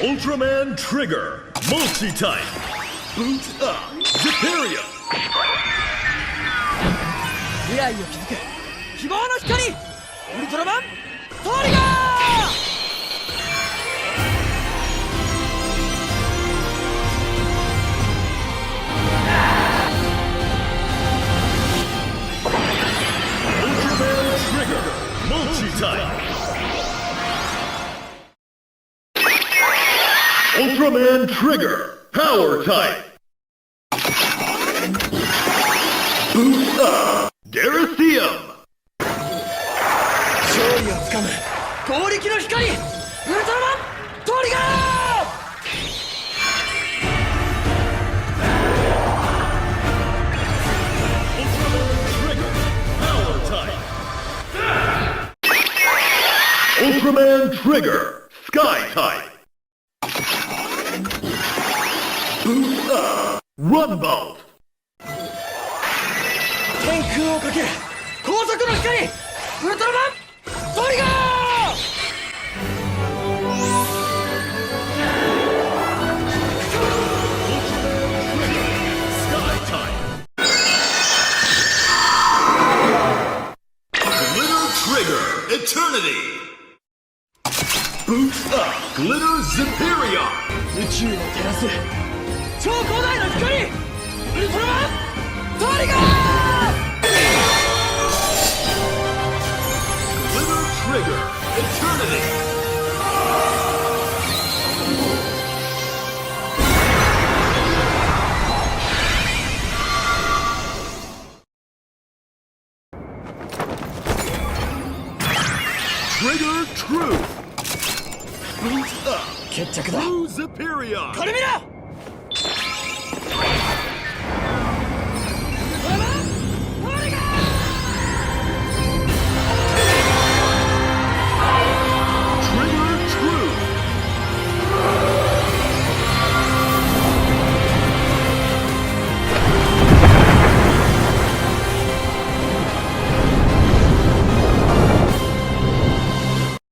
ULTRAMAN Trigger Multi-Type Boot Up Zeperion 未来を築く希望の光ウルトラマントリガーULTRAMAN Trigger Power Type Boost Up Deracium 勝利を掴む剛力の光ウルトラマントリガーULTRAMAN Trigger Sky Type Boost Up Runboldt 天空を駆ける高速の光ウルトラマントリガーEternity Boost Up Glitter Zeperion 宇宙を照らす超古代の光ウルトラマントリガー Glitter Trigger Eternity Trigger-Truth Boost Up 決着だ Zeperion これ見ろ